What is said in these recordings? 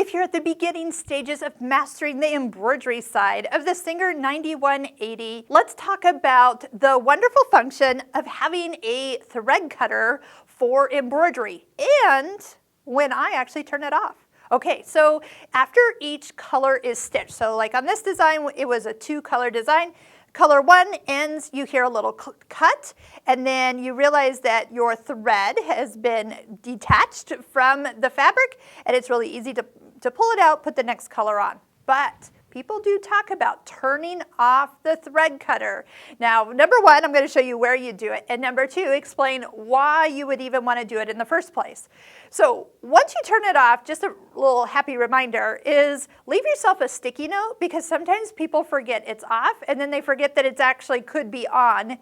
if you're at the beginning stages of mastering the embroidery side of the Singer 9180, let's talk about the wonderful function of having a thread cutter for embroidery and when I actually turn it off. Okay, so after each color is stitched, so like on this design, it was a 2-color design. Color 1 ends, you hear a little cut, and then you realize that your thread has been detached from the fabric, and it's really easy to pull it out, put the next color on. But people do talk about turning off the thread cutter. Now, number 1, I'm going to show you where you do it, and number 2, explain why you would even want to do it in the first place. So once you turn it off, just a little happy reminder is leave yourself a sticky note, because sometimes people forget it's off and then they forget that it's actually could be on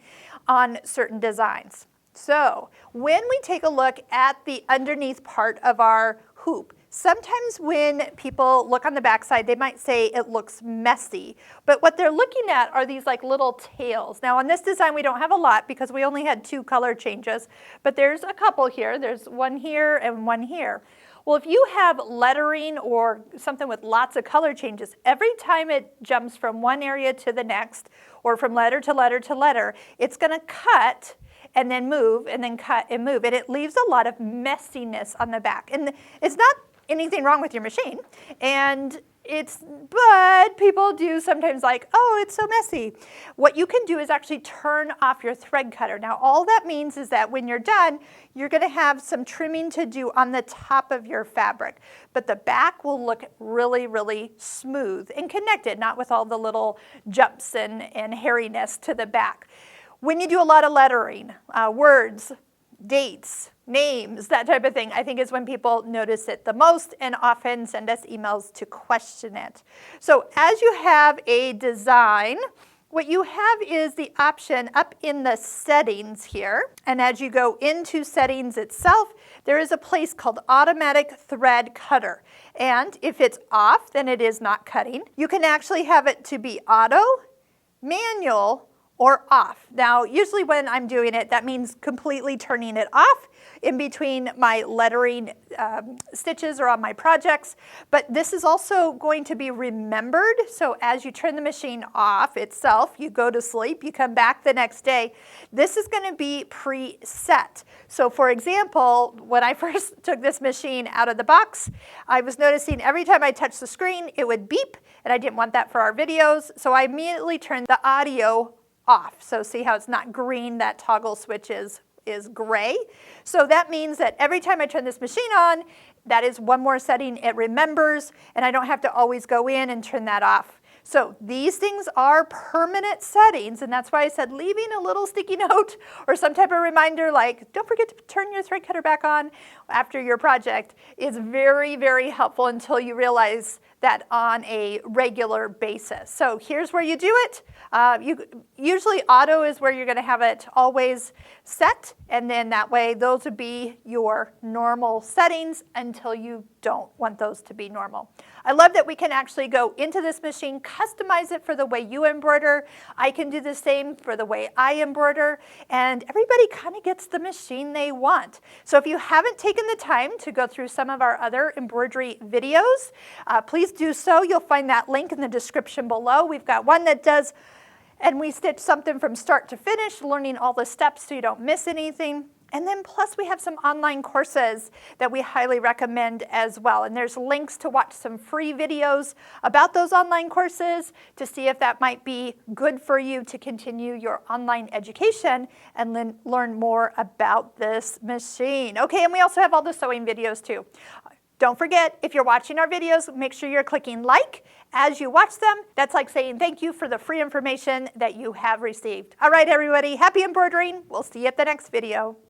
certain designs. So when we take a look at the underneath part of our hoop, sometimes when people look on the backside, they might say it looks messy, but what they're looking at are these like little tails. Now on this design, we don't have a lot because we only had 2 color changes, but there's a couple here. There's one here and one here. Well, if you have lettering or something with lots of color changes, every time it jumps from one area to the next, or from letter to letter to letter, it's gonna cut and then move and then cut and move, and it leaves a lot of messiness on the back. And it's not anything wrong with your machine, but people do sometimes like, oh, it's so messy. What you can do is actually turn off your thread cutter. Now, all that means is that when you're done, you're gonna have some trimming to do on the top of your fabric, but the back will look really, really smooth and connected, not with all the little jumps and hairiness to the back. When you do a lot of lettering, words, dates, names, that type of thing, I think is when people notice it the most and often send us emails to question it. So as you have a design, what you have is the option up in the settings here, and as you go into settings itself, there is a place called automatic thread cutter. And if it's off, then it is not cutting. You can actually have it to be auto, manual, or off. Now, usually when I'm doing it, that means completely turning it off in between my lettering stitches or on my projects. But this is also going to be remembered. So as you turn the machine off itself, you go to sleep, you come back the next day, this is going to be preset. So for example, when I first took this machine out of the box, I was noticing every time I touched the screen, it would beep, and I didn't want that for our videos. So I immediately turned the audio off. So see how it's not green, that toggle switch is gray. So that means that every time I turn this machine on, that is one more setting it remembers, and I don't have to always go in and turn that off. So these things are permanent settings, and that's why I said leaving a little sticky note or some type of reminder like, don't forget to turn your thread cutter back on after your project is very, very helpful until you realize that on a regular basis. So here's where you do it. Usually auto is where you're going to have it always set, and then that way those would be your normal settings until you don't want those to be normal. I love that we can actually go into this machine, customize it for the way you embroider. I can do the same for the way I embroider, and everybody kind of gets the machine they want. So if you haven't taken the time to go through some of our other embroidery videos, please do so. You'll find that link in the description below. We've got one that does, and we stitch something from start to finish, learning all the steps so you don't miss anything. And then plus we have some online courses that we highly recommend as well. And there's links to watch some free videos about those online courses to see if that might be good for you to continue your online education and learn more about this machine. Okay, and we also have all the sewing videos too. Don't forget, if you're watching our videos, make sure you're clicking like as you watch them. That's like saying thank you for the free information that you have received. All right, everybody, happy embroidering. We'll see you at the next video.